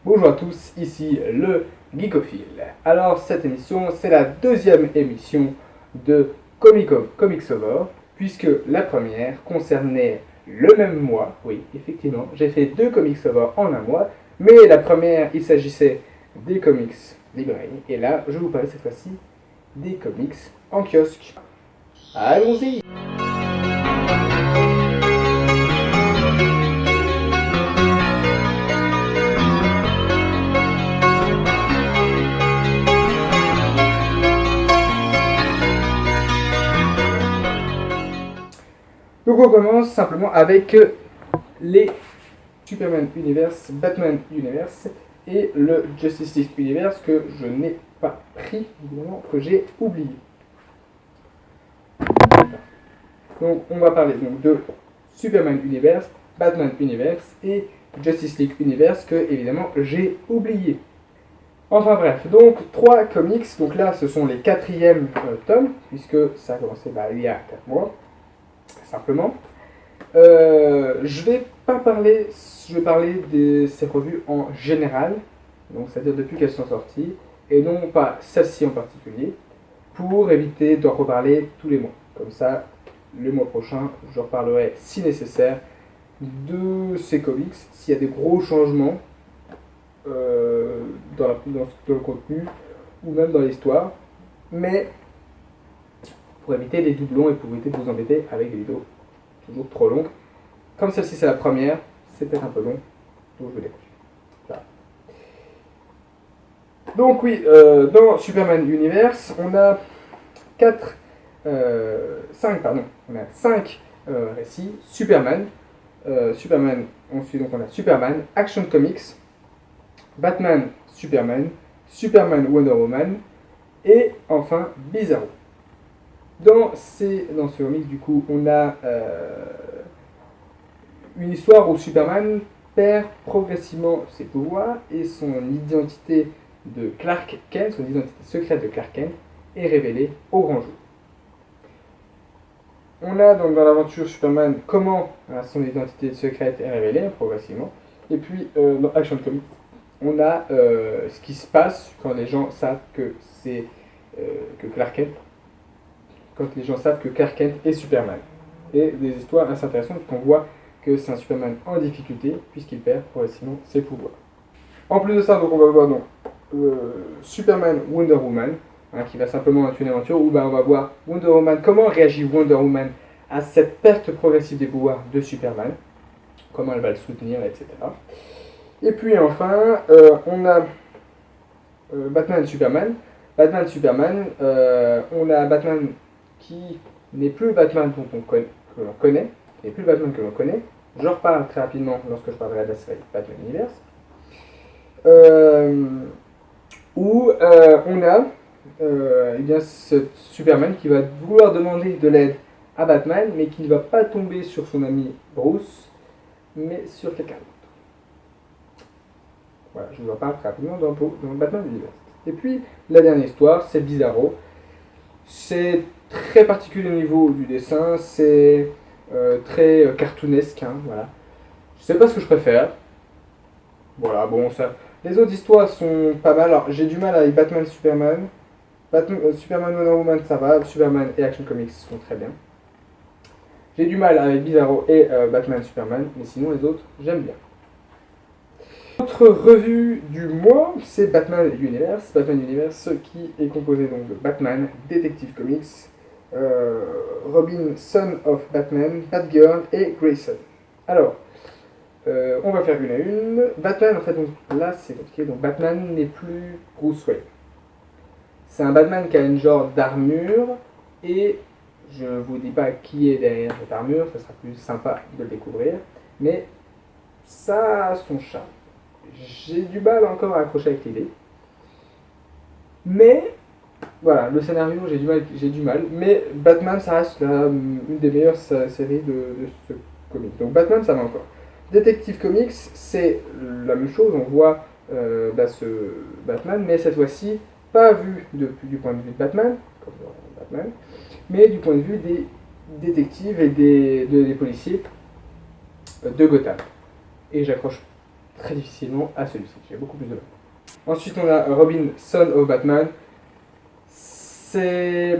Bonjour à tous, ici le Geekophile. Alors cette émission, c'est la deuxième émission de Comics Over, puisque la première concernait le même mois. Oui, effectivement, j'ai fait deux Comics Over en un mois, mais la première, il s'agissait des comics librairies, et là, je vous parle cette fois-ci des comics en kiosque. Allons-y! Donc on commence simplement avec les Superman Universe, Batman Universe et le Justice League Universe que je n'ai pas pris, évidemment, que j'ai oublié. Donc on va parler donc de Superman Universe, Batman Universe et Justice League Universe que évidemment j'ai oublié. Enfin bref, donc 3 comics, donc là ce sont les 4e tomes, puisque ça a commencé il y a 4 mois. Simplement. Je vais parler de ces revues en général, donc c'est-à-dire depuis qu'elles sont sorties, et non pas celle-ci en particulier, pour éviter d'en reparler tous les mois. Comme ça, le mois prochain, je reparlerai si nécessaire de ces comics, s'il y a des gros changements dans le contenu, ou même dans l'histoire, mais pour éviter les doublons et pour éviter de vous embêter avec des vidéos toujours trop longues. Comme celle-ci c'est la première, c'est peut-être un peu long, donc je vais l'écouter. Voilà. Donc oui, dans Superman Universe, on a 5 récits. Superman, ensuite donc on a Superman, Action Comics, Batman, Superman, Superman Wonder Woman, et enfin Bizarro. Dans ce comics, du coup, on a une histoire où Superman perd progressivement ses pouvoirs et son identité de Clark Kent, son identité secrète de Clark Kent, est révélée au grand jour. On a donc dans l'aventure Superman comment son identité secrète est révélée progressivement. Et puis dans Action Comics, on a ce qui se passe quand les gens savent que c'est que Clark Kent, quand les gens savent que Clark Kent est Superman. Et des histoires assez intéressantes qu'on voit que c'est un Superman en difficulté puisqu'il perd progressivement ses pouvoirs. En plus de ça, donc on va voir donc Superman Wonder Woman, qui va simplement être une aventure où on va voir Wonder Woman, comment réagit Wonder Woman à cette perte progressive des pouvoirs de Superman, comment elle va le soutenir, etc. Et puis enfin, on a Batman Superman. Batman Superman, on a Batman qui n'est plus le Batman que l'on connaît, n'est plus le Batman que l'on connaît. Je reparle très rapidement lorsque je parlerai de la série Batman Universe. Où on a ce Superman qui va vouloir demander de l'aide à Batman, mais qui ne va pas tomber sur son ami Bruce, mais sur quelqu'un d'autre. Voilà, je vous en parle très rapidement dans Batman Universe. Et puis, la dernière histoire, c'est Bizarro. C'est très particulier au niveau du dessin, c'est très cartoonesque, voilà. Je sais pas ce que je préfère. Voilà, bon, ça. Les autres histoires sont pas mal. Alors, j'ai du mal avec Batman Superman. Superman Wonder Woman, ça va. Superman et Action Comics sont très bien. J'ai du mal avec Bizarro et Batman Superman, mais sinon les autres, j'aime bien. Notre revue du mois, c'est Batman Universe. Batman Universe qui est composé donc de Batman, Detective Comics, Robin, Son of Batman, Batgirl et Grayson. Alors, on va faire une à une. Batman, en fait, donc, là c'est compliqué. Donc Batman n'est plus Bruce Wayne. C'est un Batman qui a une genre d'armure et je vous dis pas qui est derrière cette armure, ça sera plus sympa de le découvrir. Mais ça a son charme. J'ai du mal encore à accrocher avec l'idée. Mais voilà, le scénario, j'ai du mal. Mais Batman, ça reste une des meilleures séries de ce comic. Donc Batman, ça va encore. Detective Comics, c'est la même chose. On voit ce Batman, mais cette fois-ci, pas vu du point de vue de Batman, comme dans Batman, mais du point de vue des détectives et des policiers de Gotham. Et j'accroche très difficilement à celui-ci. J'ai beaucoup plus de mal. Ensuite, on a Robin, Son of Batman. C'est...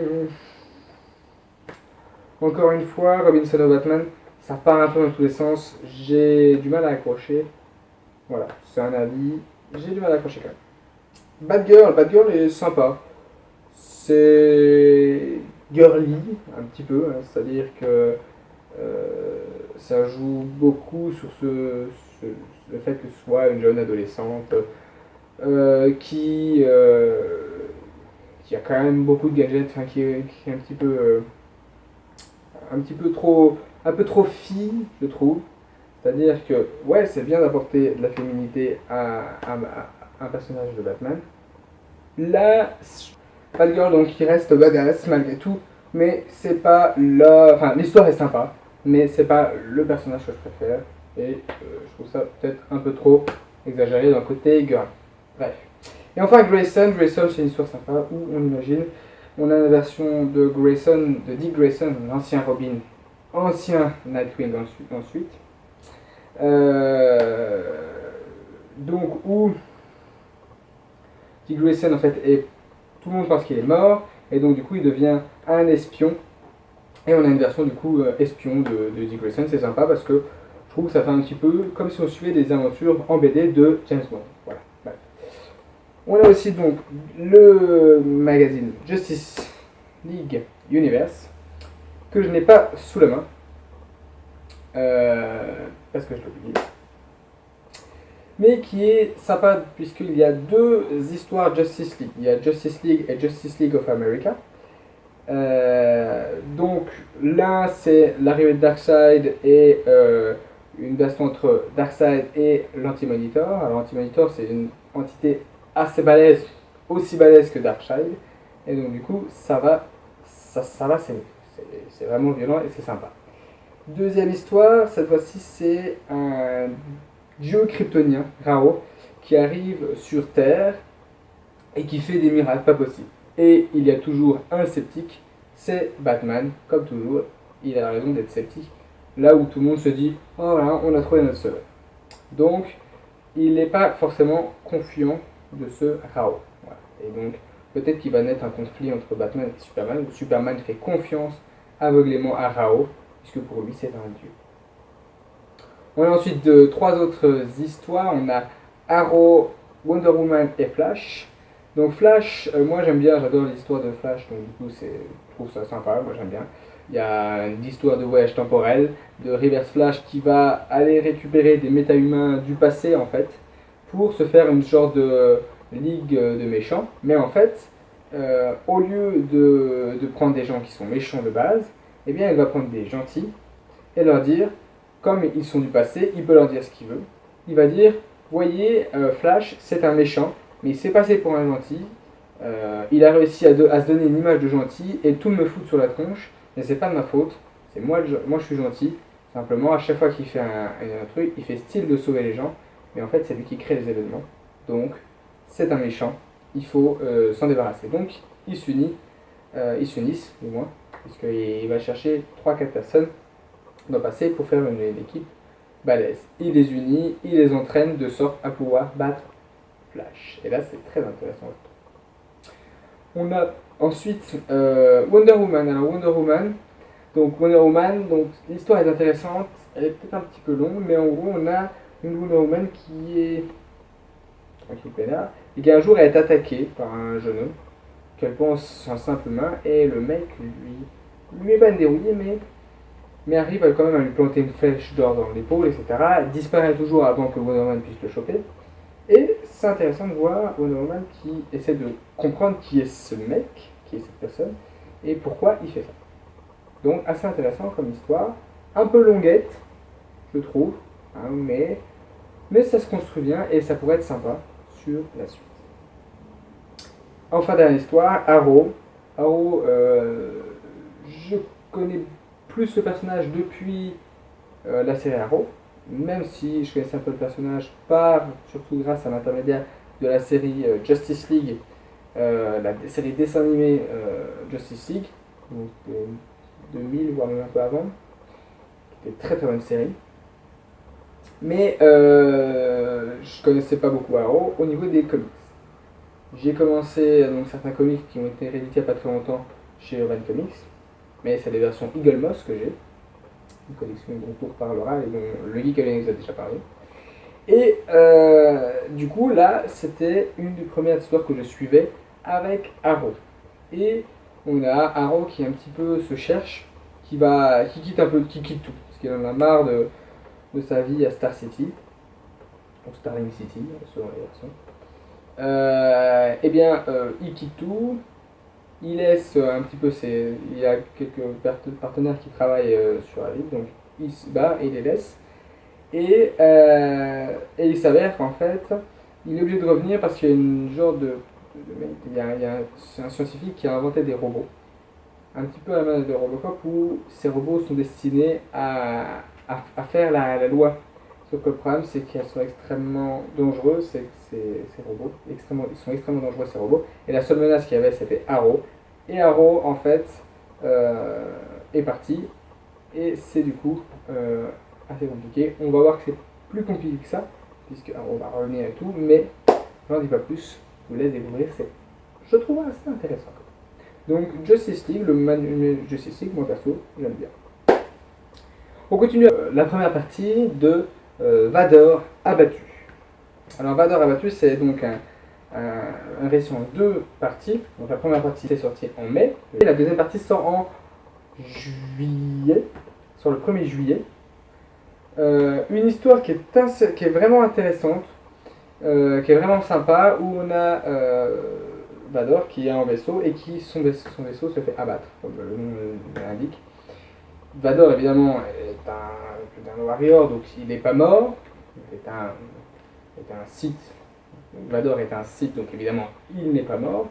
Encore une fois, Robin, Son of Batman, ça part un peu dans tous les sens. J'ai du mal à accrocher. Voilà, c'est un avis. J'ai du mal à accrocher quand même. Batgirl est sympa. C'est girly, un petit peu. Hein, c'est-à-dire que ça joue beaucoup sur le fait que ce soit une jeune adolescente qui a quand même beaucoup de gadgets, enfin, qui est un peu trop fille, je trouve. C'est-à-dire que, ouais, c'est bien d'apporter de la féminité à un personnage de Batman. Là, Batgirl, donc, il reste badass malgré tout, mais c'est pas la... Enfin, l'histoire est sympa, mais c'est pas le personnage que je préfère, et je trouve ça peut-être un peu trop exagéré d'un côté girl. Bref. Et enfin, Grayson, c'est une histoire sympa où on imagine, on a la version de Grayson, de Dick Grayson, l'ancien Robin, ancien Nightwing ensuite. Donc, où Dick Grayson, en fait, tout le monde pense qu'il est mort, et donc, du coup, il devient un espion. Et on a une version, du coup, espion de Dick Grayson. C'est sympa parce que je trouve que ça fait un petit peu comme si on suivait des aventures en BD de James Bond. Voilà. Bref. On a aussi donc le magazine Justice League Universe, que je n'ai pas sous la main, parce que je l'ai oublié, mais qui est sympa puisqu'il y a deux histoires Justice League. Il y a Justice League et Justice League of America. Donc l'un c'est l'arrivée de Darkseid et une baston entre Darkseid et l'Anti-Monitor. Alors l'Anti-Monitor c'est une entité assez balèze, aussi balèze que Darkseid, et donc du coup ça va c'est vraiment violent et c'est sympa. Deuxième histoire, cette fois-ci c'est un dieu kryptonien, Rao, qui arrive sur Terre et qui fait des miracles pas possibles. Et il y a toujours un sceptique, c'est Batman, comme toujours, il a raison d'être sceptique, là où tout le monde se dit « Oh voilà, on a trouvé notre sauveur ». Donc, il n'est pas forcément confiant de ce Rao. Voilà. Et donc, peut-être qu'il va naître un conflit entre Batman et Superman, où Superman fait confiance aveuglément à Rao, puisque pour lui c'est un dieu. On a ensuite trois autres histoires, on a Arrow, Wonder Woman et Flash. Donc Flash, moi j'aime bien, j'adore l'histoire de Flash, donc du coup je trouve ça sympa, moi j'aime bien. Il y a une histoire de voyage temporel, de Reverse Flash qui va aller récupérer des méta-humains du passé en fait, pour se faire une sorte de ligue de méchants. Mais en fait, au lieu de prendre des gens qui sont méchants de base, eh bien il va prendre des gentils et leur dire, comme ils sont du passé, il peut leur dire ce qu'il veut. Il va dire, voyez, Flash c'est un méchant, mais il s'est passé pour un gentil, il a réussi à se donner une image de gentil et tout me fout sur la tronche, mais c'est pas de ma faute, c'est moi je suis gentil, simplement à chaque fois qu'il fait un truc, il fait style de sauver les gens, mais en fait c'est lui qui crée les événements, donc c'est un méchant, il faut s'en débarrasser. Donc ils s'unissent du moins, puisqu'il va chercher 3-4 personnes dans le passé pour faire une équipe balèze. Il les unit, il les entraîne de sorte à pouvoir battre Flash. Et là, c'est très intéressant. On a ensuite Wonder Woman. Alors Wonder Woman, donc l'histoire est intéressante, elle est peut-être un petit peu longue, mais en gros, on a une Wonder Woman qui est là, et qui un jour est attaquée par un jeune homme qu'elle pense un simple main, et le mec lui est pas dérouillé, mais arrive quand même à lui planter une flèche d'or dans l'épaule, etc. Elle disparaît toujours avant que Wonder Woman puisse le choper. Et c'est intéressant de voir Wonder Woman qui essaie de comprendre qui est ce mec, qui est cette personne, et pourquoi il fait ça. Donc assez intéressant comme histoire, un peu longuette, je trouve, hein, mais ça se construit bien et ça pourrait être sympa sur la suite. Enfin, dernière histoire, Arrow. Je connais plus le personnage depuis la série Arrow, même si je connaissais un peu le personnage, surtout grâce à l'intermédiaire de la série Justice League, la série dessin animé Justice League, donc 2000 voire même un peu avant, qui était une très très bonne série. Mais je connaissais pas beaucoup Arrow au niveau des comics. J'ai commencé donc certains comics qui ont été réédités il n'y a pas très longtemps chez Urban Comics, mais c'est des versions Eagle Moss que j'ai, une collection dont on reparlera et dont le Geek Alien nous a déjà parlé. Et du coup, là, c'était une des premières histoires que je suivais avec Arrow. Et on a Arrow qui un petit peu se cherche, qui quitte tout, parce qu'il en a marre de sa vie à Star City, ou Starling City, selon les versions. Il quitte tout, il laisse un petit peu il y a quelques partenaires qui travaillent sur la ville, donc il se bat et il les laisse. Et il s'avère qu'en fait, il est obligé de revenir parce qu'il y a une genre c'est un scientifique qui a inventé des robots. Un petit peu à la manière de Robocop, où ces robots sont destinés à faire la loi. Sauf que le problème, c'est qu'elles sont extrêmement dangereuses, ces robots. Ils sont extrêmement dangereux, ces robots. Et la seule menace qu'il y avait, c'était Arrow. Et Arrow, en fait, est parti. Et c'est du coup assez compliqué. On va voir que c'est plus compliqué que ça, puisque Arrow va revenir et tout, mais j'en dis pas plus. Je vous laisse découvrir. Je trouve assez intéressant. Donc Justice League, le manuel Justice League, moi perso, j'aime bien. On continue la première partie de Vador abattu. Alors Vador abattu, c'est donc un récit en deux parties. Donc la première partie est sortie en mai, et la deuxième partie sort en juillet, sur le 1er juillet. Une histoire qui est vraiment intéressante, qui est vraiment sympa, où on a Vador qui est en vaisseau et qui son vaisseau se fait abattre, comme le nom l'indique. Vador évidemment est un warrior, donc il n'est pas mort, il est un Sith. Vador est un Sith, donc évidemment il n'est pas mort.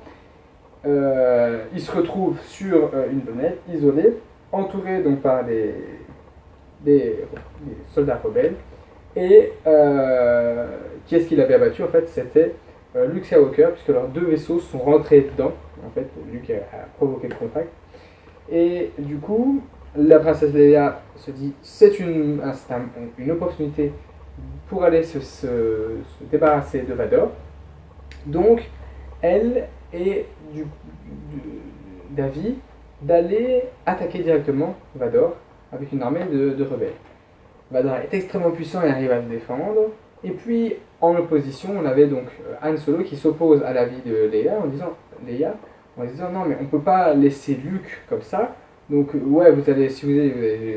Il se retrouve sur une planète isolée, entouré donc par des soldats rebelles. Et qui est-ce qu'il avait abattu? En fait, c'était Luke Skywalker, puisque leurs deux vaisseaux sont rentrés dedans. En fait, Luke a provoqué le contact. Et du coup, la princesse Leia se dit c'est une opportunité pour aller se débarrasser de Vador. Donc, elle est d'avis d'aller attaquer directement Vador avec une armée de rebelles. Vador est extrêmement puissant et arrive à le défendre. Et puis, en opposition, on avait donc Han Solo qui s'oppose à l'avis de Leia en disant non, mais on peut pas laisser Luke comme ça. Donc, ouais, si vous allez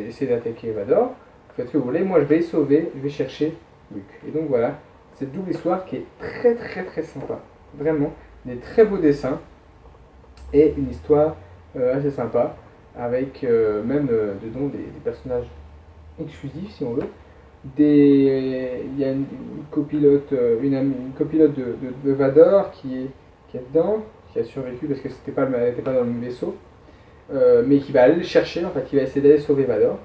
essayer d'attaquer Vador, faites ce que vous voulez, moi je vais sauver, je vais chercher Luke. Et donc voilà, cette double histoire qui est très très très sympa. Vraiment, des très beaux dessins et une histoire assez sympa avec même dedans des personnages exclusifs si on veut. Il y a une copilote, une copilote de Vador qui est dedans, qui a survécu parce que elle n'était pas dans le même vaisseau, mais qui va aller le chercher, en fait, qui va essayer d'aller sauver Vador.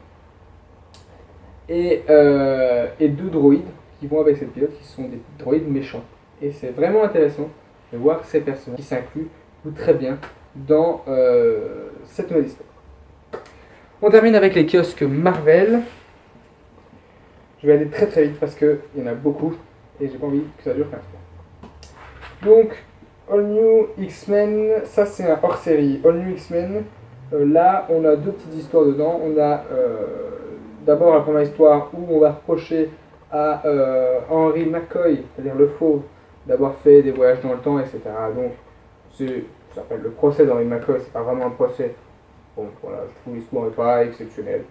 Et deux droïdes qui vont avec cette pilote, qui sont des droïdes méchants. Et c'est vraiment intéressant de voir ces personnages qui s'incluent très bien dans cette nouvelle histoire. On termine avec les kiosques Marvel. Je vais aller très très vite parce qu'il y en a beaucoup et j'ai pas envie que ça dure 15 fois. Donc, All New X-Men, ça c'est un hors-série. All New X-Men, là on a deux petites histoires dedans. On a d'abord la première histoire où on va reprocher à Henry McCoy, c'est-à-dire le fauve, d'avoir fait des voyages dans le temps, etc. Donc, ça s'appelle le procès d'Henry McCoy, c'est pas vraiment un procès. Bon, voilà, je trouve l'histoire n'est pas exceptionnelle,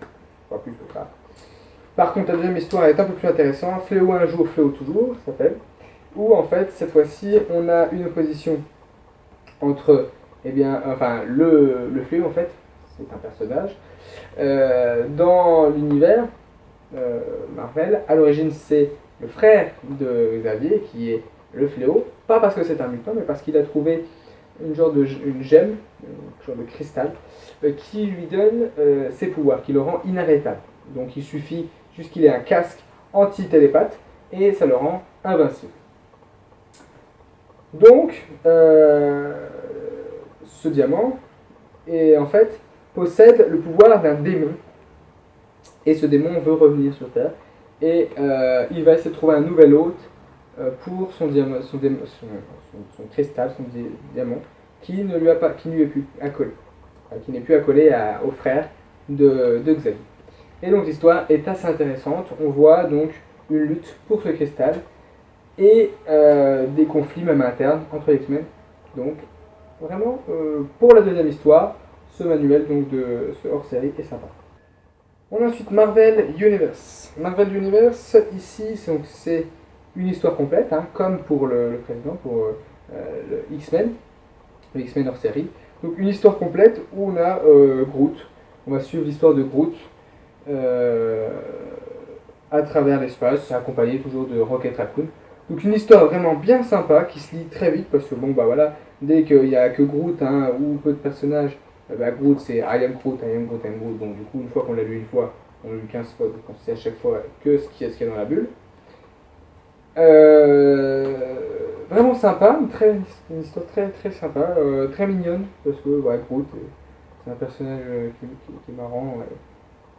pas plus que ça. Par contre, la deuxième histoire est un peu plus intéressante. Fléau un jour, Fléau toujours, ça s'appelle. Où en fait, cette fois-ci, on a une opposition entre, le Fléau en fait, c'est un personnage, dans l'univers Marvel. À l'origine, c'est le frère de Xavier qui est le Fléau, pas parce que c'est un mutant, mais parce qu'il a trouvé une gemme, un genre de cristal, qui lui donne ses pouvoirs, qui le rend inarrêtable. Donc il suffit juste qu'il ait un casque anti-télépathe et ça le rend invincible. Donc, ce diamant en possède le pouvoir d'un démon. Et ce démon veut revenir sur Terre. et il va essayer de trouver un nouvel hôte pour son cristal, son diamant, qui ne lui a pas, qui ne lui est plus accolé, qui n'est plus accolé au frère de Xavier. Et donc l'histoire est assez intéressante. On voit donc une lutte pour ce cristal et des conflits même internes entre les X-Men. Donc vraiment, pour la deuxième histoire, ce manuel donc de ce hors-série est sympa. On a ensuite Marvel Universe. Marvel Universe, ici, c'est une histoire complète, hein, comme pour le précédent, pour le X-Men hors-série. Donc une histoire complète où on a Groot. On va suivre l'histoire de Groot à travers l'espace, accompagné toujours de Rocket Raccoon. Donc une histoire vraiment bien sympa qui se lit très vite parce que bon bah voilà, dès qu'il n'y a que Groot hein, ou peu de personnages, Groot c'est I am Groot, I am Groot, I am Groot. Donc du coup une fois qu'on l'a lu une fois, on l'a lu 15 fois, donc on sait à chaque fois que ce qu'il y a dans la bulle. Vraiment sympa, une histoire très très sympa, très mignonne parce que Groot c'est un personnage qui est marrant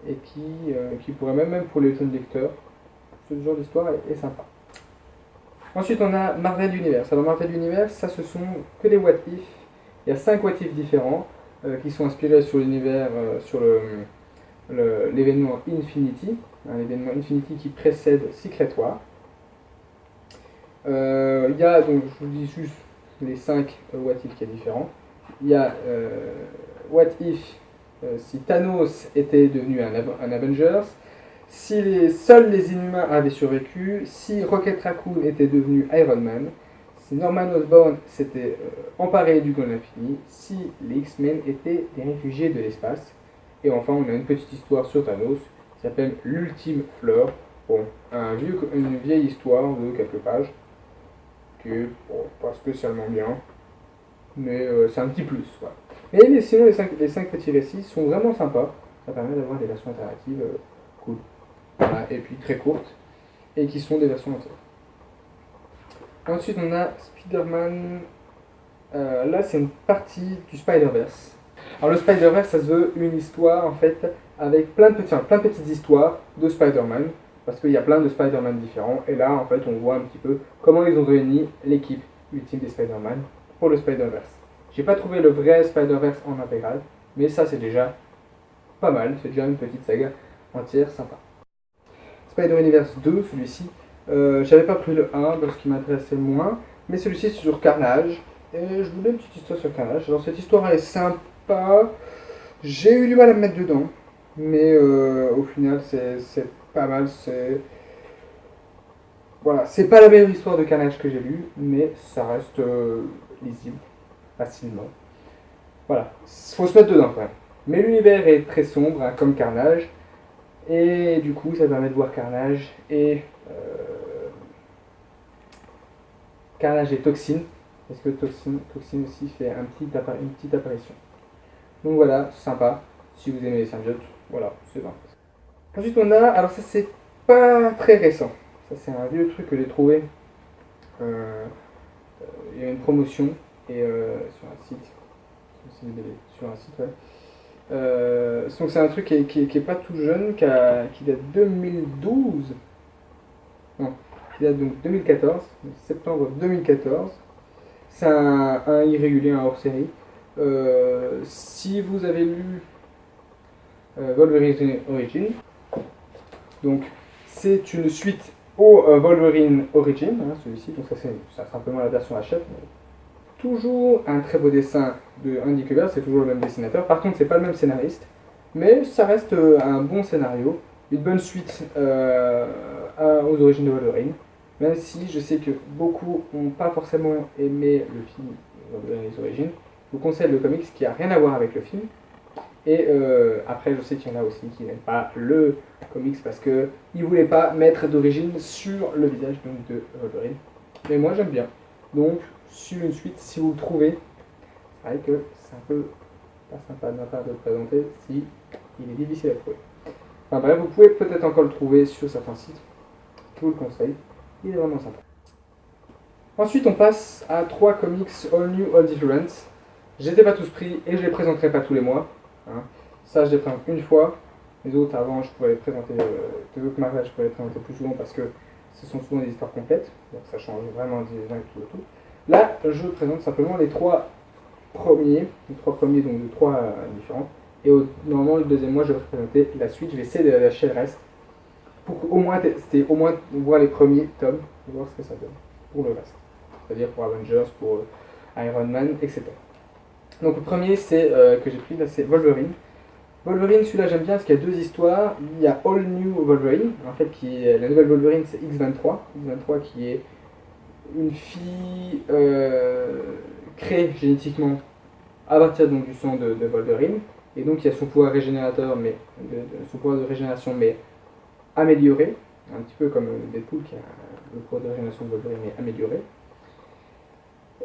et qui pourrait même pour les jeunes lecteurs, ce genre d'histoire est sympa. Ensuite, on a Marvel Universe. Alors, Marvel Universe, ça, ce sont que des what if. Il y a 5 what if différents qui sont inspirés sur l'univers, sur l'événement Infinity, l'événement Infinity qui précède Secret War. Il y a, donc, je vous dis juste les 5 what if qui sont différents. Il y a what if si Thanos était devenu un Avengers. Si seuls les Inhumains avaient survécu, si Rocket Raccoon était devenu Iron Man, si Norman Osborn s'était emparé du Gant Infini, si les X-Men étaient des réfugiés de l'espace. Et enfin, on a une petite histoire sur Thanos qui s'appelle l'Ultime Fleur. Bon, une vieille histoire de quelques pages qui est pas spécialement bien, mais c'est un petit plus. Voilà. Mais sinon, les 5 petits récits sont vraiment sympas. Ça permet d'avoir des versions interactives cool. Voilà, et puis très courtes, et qui sont des versions entières. Ensuite, on a Spider-Man. Là, c'est une partie du Spider-Verse. Alors, le Spider-Verse, ça se veut une histoire, en fait, avec plein de petites histoires de Spider-Man, parce qu'il y a plein de Spider-Man différents, et là, en fait, on voit un petit peu comment ils ont réuni l'équipe ultime des Spider-Man pour le Spider-Verse. J'ai pas trouvé le vrai Spider-Verse en intégral, mais ça, c'est déjà pas mal, c'est déjà une petite saga entière sympa. Spider-Universe 2, celui-ci, j'avais pas pris le 1 parce qu'il m'intéressait moins, mais celui-ci c'est sur Carnage, et je voulais une petite histoire sur Carnage. Alors cette histoire est sympa, j'ai eu du mal à me mettre dedans, mais au final c'est pas mal, Voilà, c'est pas la meilleure histoire de Carnage que j'ai lue, mais ça reste lisible, facilement. Voilà, faut se mettre dedans quand même. Mais l'univers est très sombre, hein, comme Carnage, et du coup, ça permet de voir Carnage et Carnage et Toxine, parce que Toxine aussi fait une petite apparition. Donc voilà, sympa. Si vous aimez les symbiotes, voilà, c'est bon. Ensuite, on a, alors ça c'est pas très récent. Ça c'est un vieux truc que j'ai trouvé. Il y a une promotion et sur un site, ouais. Donc c'est un truc qui est pas tout jeune, qui date de 2012. Non, qui date donc 2014, septembre 2014. C'est un irrégulier, un hors-série. Si vous avez lu Wolverine Origin, donc c'est une suite au Wolverine Origin, hein, celui-ci, donc ça c'est simplement la version Hachette. Toujours un très beau dessin de Andy Kubert, c'est toujours le même dessinateur. Par contre, c'est pas le même scénariste, mais ça reste un bon scénario, une bonne suite aux origines de Wolverine. Même si je sais que beaucoup n'ont pas forcément aimé le film Wolverine les origines, je vous conseille le comics qui a rien à voir avec le film. Et après, je sais qu'il y en a aussi qui n'aiment pas le comics parce qu'ils ne voulaient pas mettre d'origine sur le visage donc, de Wolverine. Mais moi, j'aime bien. Donc, sur une suite, si vous le trouvez, c'est vrai que c'est un peu pas sympa de ma part de le présenter si il est difficile à trouver. Enfin bref, vous pouvez peut-être encore le trouver sur certains sites. Je vous le conseille. Il est vraiment sympa. Ensuite, on passe à 3 comics All New, All Different. Je les ai pas tous pris et je les présenterai pas tous les mois. Hein. Ça, je les présente une fois. Les autres, avant, je pourrais les présenter, les autres Marvel, je pourrais les présenter plus souvent parce que ce sont souvent des histoires complètes, donc ça change vraiment des uns et tout. Là, je présente simplement les trois premiers donc de trois différents. Et normalement, le deuxième mois, je vais vous présenter la suite. Je vais essayer de lâcher le reste pour au moins tester, au moins voir les premiers tomes et voir ce que ça donne pour le reste. C'est-à-dire pour Avengers, pour Iron Man, etc. Donc le premier que j'ai pris là, c'est Wolverine. Wolverine, celui-là j'aime bien parce qu'il y a deux histoires. Il y a All New Wolverine, en fait, la nouvelle Wolverine, c'est X-23. X-23 qui est une fille créée génétiquement à partir donc, du sang de Wolverine. Et donc il y a son pouvoir régénérateur, son pouvoir de régénération, mais amélioré. Un petit peu comme Deadpool qui a le pouvoir de régénération de Wolverine, mais amélioré.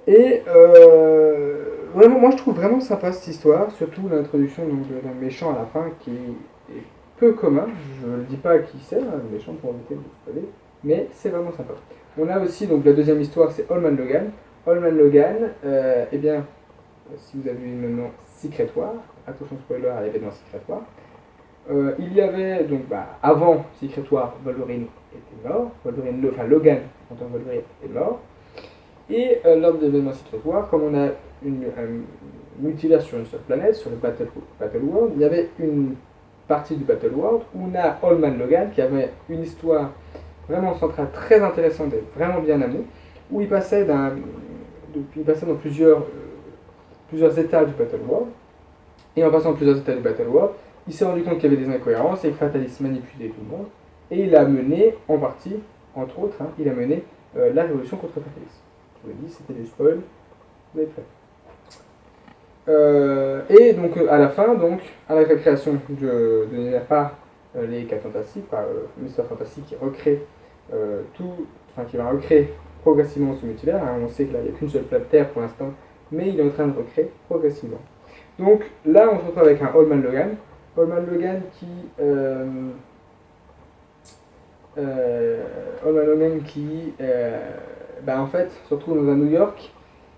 Et vraiment, moi je trouve vraiment sympa cette histoire, surtout l'introduction d'un méchant à la fin qui est peu commun. Je ne dis pas qui c'est, le méchant pour éviter de spoiler, mais c'est vraiment sympa. On a aussi donc la deuxième histoire, c'est Old Man Logan. Old Man Logan, eh bien, si vous avez vu maintenant Secret War, attention spoiler, il y avait dans Secret War. Il y avait donc avant Secret War, Wolverine était mort, Logan en tant que Wolverine était mort. Et lors de l'événement Secret War, comme on a un multivers sur une seule planète, sur le Battle World, il y avait une partie du Battle World où on a Old Man Logan qui avait une histoire vraiment centrale, très intéressante et vraiment bien amenée, où il passait dans plusieurs états du Battle World. Et en passant plusieurs états du Battle World, il s'est rendu compte qu'il y avait des incohérences et que Fatalis manipulait tout le monde. Et il a mené, en partie, entre autres, il a mené la révolution contre Fatalis. Je vous l'ai dit, c'était des spoils, vous êtes prêts. Et donc à la fin, donc, à la création de l'univers par les 4 Fantastiques, par Mr. Fantastic qui recrée qui va recréer progressivement ce multivers. On sait que là, il n'y a qu'une seule planète Terre pour l'instant, mais il est en train de recréer progressivement. Donc là, on se retrouve avec un Old Man Logan. Old Man Logan en fait, se retrouve dans un New York.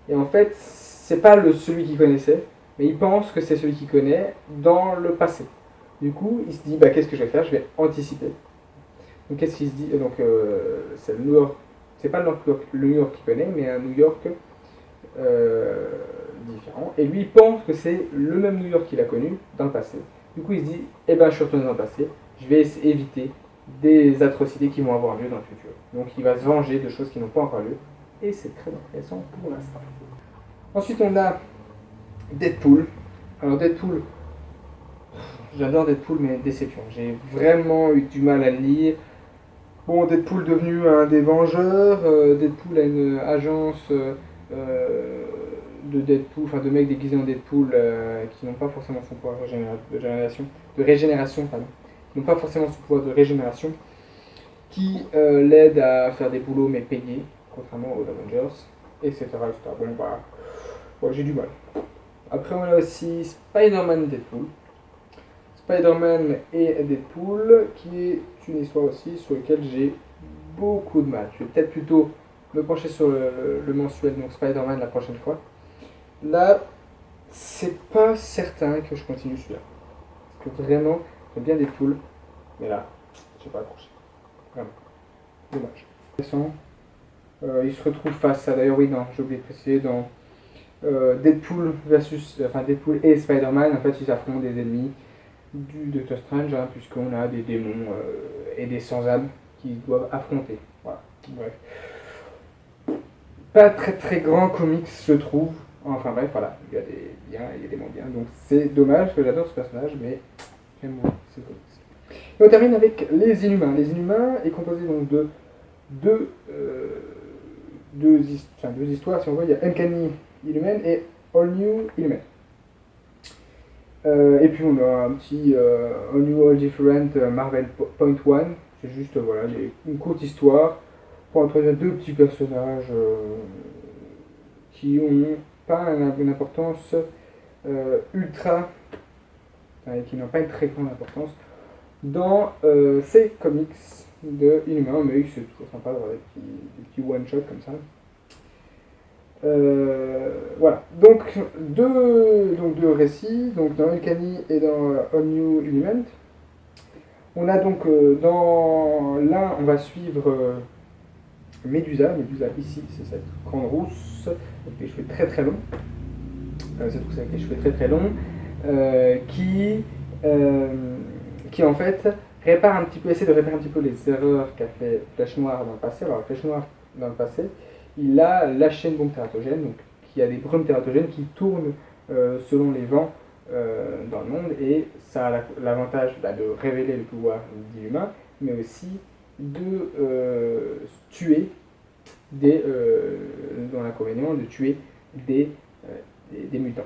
Et en fait, c'est pas celui qu'il connaissait, mais il pense que c'est celui qu'il connaît dans le passé. Du coup, il se dit, qu'est-ce que je vais faire? Je vais anticiper. Donc, qu'est-ce qu'il se dit? Donc, c'est le New York. C'est pas le New York qu'il connaît, mais un New York différent. Et lui, il pense que c'est le même New York qu'il a connu dans le passé. Du coup, il se dit, je suis retourné dans le passé. Je vais éviter des atrocités qui vont avoir lieu dans le futur. Donc, il va se venger de choses qui n'ont pas encore lieu. Et c'est très intéressant pour l'instant. Ensuite, on a Deadpool. Alors, Deadpool, j'adore Deadpool, mais déception. J'ai vraiment eu du mal à le lire. Bon, Deadpool devenu un des Vengeurs. Deadpool a une agence de Deadpool, de mecs déguisés en Deadpool qui n'ont pas forcément son pouvoir de régénération, qui n'ont pas forcément son pouvoir de régénération, qui l'aident à faire des boulots mais payés, contrairement aux Avengers, etc. Bon, j'ai du mal. Après, on a aussi Spider-Man Deadpool. Spider-Man et Deadpool, qui est une histoire aussi sur laquelle j'ai beaucoup de mal. Je vais peut-être plutôt me pencher sur le mensuel, donc Spider-Man la prochaine fois. Là, c'est pas certain que je continue celui-là. Parce que vraiment, j'aime bien Deadpool, mais là, j'ai pas accroché. Vraiment. Dommage. Il se retrouve face à, d'ailleurs oui, non, j'ai oublié de préciser, dans Deadpool et Spider-Man, en fait, ils affrontent des ennemis du Doctor Strange, puisqu'on a des démons et des sans-âmes qui doivent affronter. Voilà, bref. Pas très très grand comics, je trouve. Enfin bref, voilà, il y a des biens et il y a des moins biens. Donc c'est dommage, parce que j'adore ce personnage, mais j'aime moins ce comics. Et on termine avec les Inhumains. Les Inhumains est composé donc de deux histoires, si on voit, il y a Uncanny Inhuman et All New Inhuman. Et puis on a un petit All New All Different Marvel Point One. C'est juste une courte histoire pour introduire deux petits personnages qui n'ont pas une importance ultra, qui n'ont pas une très grande importance dans ces comics de Inhumains, mais c'est toujours sympa d'avoir des petits one-shots comme ça. Voilà, donc deux récits, donc dans Uncanny et dans All New Inhuman. On a donc dans l'un, on va suivre Médusa ici, c'est cette grande rousse, avec les cheveux très très longs, cette rousse avec les cheveux très très longs, qui, en fait essaie de réparer un petit peu les erreurs qu'a fait Flèche Noire dans le passé. Alors Flèche Noire dans le passé, il a lâché une bombe tératogène, donc qui a des brumes tératogènes qui tournent selon les vents dans le monde, et ça a l'avantage de révéler le pouvoir d'Inhumain, mais aussi de tuer dans l'inconvénient de tuer des, mutants.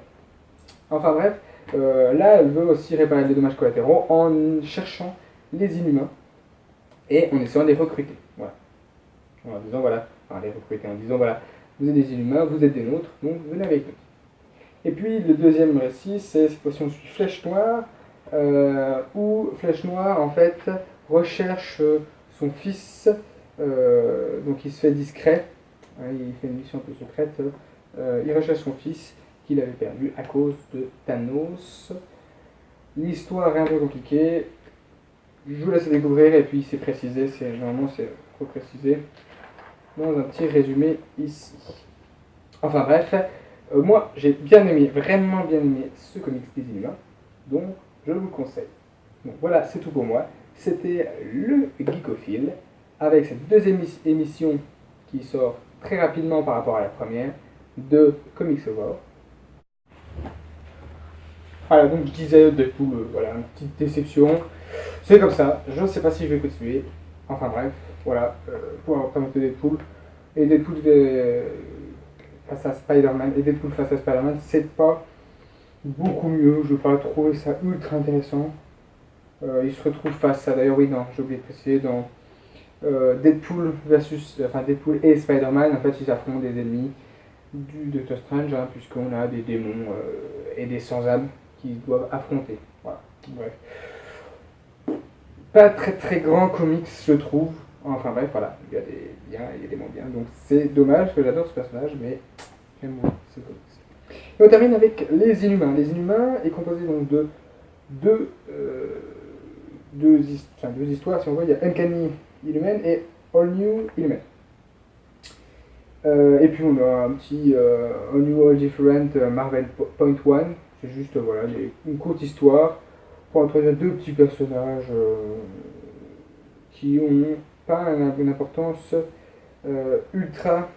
Enfin bref, là elle veut aussi réparer les dommages collatéraux en cherchant les Inhumains et en essayant de les recruter. Voilà. En disant voilà, enfin les recruter en disant voilà, vous êtes des Inhumains, vous êtes des nôtres, donc venez avec nous. Et puis le deuxième récit, c'est cette fois-ci on suit Flèche Noire, où Flèche Noire en fait recherche son fils, donc il se fait discret, hein, il fait une mission un peu secrète, il recherche son fils qu'il avait perdu à cause de Thanos. L'histoire est un peu compliquée, je vous laisse découvrir et puis c'est précisé, normalement c'est reprécisé dans un petit résumé ici. Enfin bref, moi j'ai bien aimé, vraiment bien aimé ce comics des Inhumains, donc je vous le conseille. Donc voilà, c'est tout pour moi. C'était le Geekophile, avec cette deuxième émission qui sort très rapidement par rapport à la première, de Comics Over. Voilà, donc je disais Deadpool, voilà, une petite déception. C'est comme ça, je ne sais pas si je vais continuer. Enfin bref, voilà, pour avoir présenté Deadpool. Et Deadpool face à Spider-Man, c'est pas beaucoup mieux, je n'ai pas trouvé ça ultra intéressant. Il se retrouve face à, d'ailleurs oui, non, j'ai oublié de préciser, dans Deadpool et Spider-Man, en fait ils affrontent des ennemis du Doctor Strange, hein, puisqu'on a des démons et des sans-âme qu'ils doivent affronter. Voilà, bref. Pas très très grand comics, je trouve. Enfin bref, voilà, il y a des biens et il y a des moins bien. Donc c'est dommage, parce que j'adore ce personnage, mais j'aime moins ce comics. Et on termine avec les Inhumains. Les Inhumains est composé donc de deux histoires, si on veut. Il y a Uncanny Inhuman et All New Inhuman. Et puis on a un petit All New All Different Marvel Point One. C'est juste voilà, une courte histoire pour introduire deux petits personnages qui ont pas une importance ultra,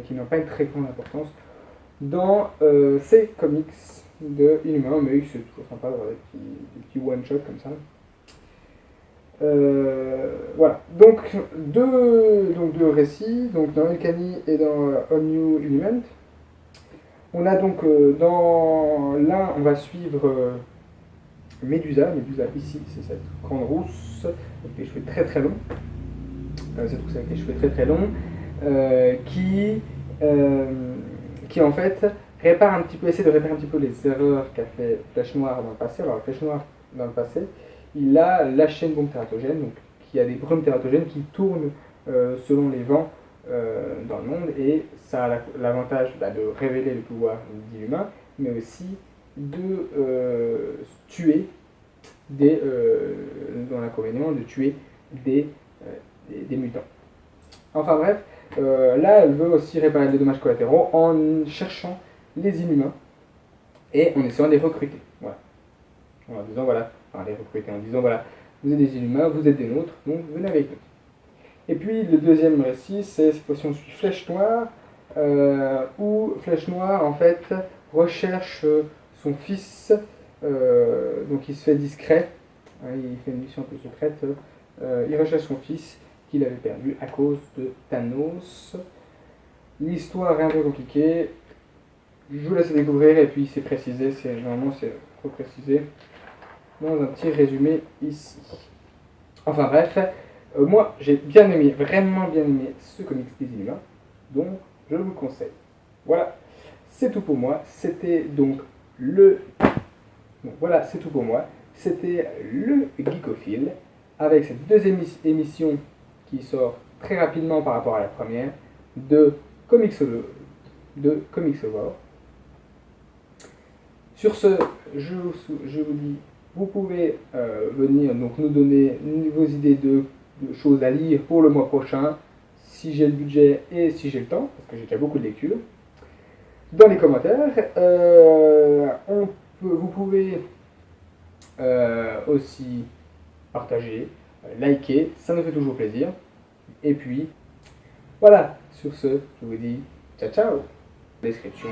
qui n'ont pas une très grande importance dans ces comics de Inhumains, mais c'est toujours sympa d'avoir des petits one-shots comme ça. Voilà, donc deux récits, donc dans Uncanny et dans All New Inhuman. On a donc dans l'un, on va suivre Médusa ici, c'est cette grande rousse, avec les cheveux très très longs, cette rousse avec les cheveux très très longs, qui en fait essaie de réparer un petit peu les erreurs qu'a fait Flèche Noire dans le passé. Alors Flèche Noire dans le passé, il a lâché une bombe tératogène, donc qui a des brumes tératogènes qui tournent selon les vents dans le monde, et ça a l'avantage de révéler le pouvoir d'Inhumain, mais aussi de tuer dans l'inconvénient de tuer des mutants. Enfin bref, là elle veut aussi réparer les dommages collatéraux en cherchant les Inhumains et en essayant de les recruter. Voilà. En disant voilà, enfin les recruter en disant voilà, vous êtes des Inhumains, vous êtes des nôtres, donc venez avec nous. Et puis le deuxième récit, c'est cette fois-ci on suit Flèche Noire, où Flèche Noire en fait recherche son fils, donc il se fait discret, hein, il fait une mission un peu secrète, il recherche son fils qu'il avait perdu à cause de Thanos. L'histoire est un peu compliquée, je vous laisse découvrir et puis c'est précisé, normalement c'est reprécisé dans un petit résumé ici. Enfin bref, moi j'ai bien aimé, vraiment bien aimé ce comics des Inhumains, donc je vous le conseille. Voilà, c'est tout pour moi, c'était donc voilà, c'est tout pour moi, c'était le Geekophile, avec cette deuxième émission qui sort très rapidement par rapport à la première, de Comics Over. Sur ce, je vous dis Vous pouvez venir donc nous donner vos idées de choses à lire pour le mois prochain, si j'ai le budget et si j'ai le temps, parce que j'ai déjà beaucoup de lectures, dans les commentaires. Vous pouvez aussi partager, liker, ça nous fait toujours plaisir. Et puis, voilà, sur ce, je vous dis ciao ciao. Description.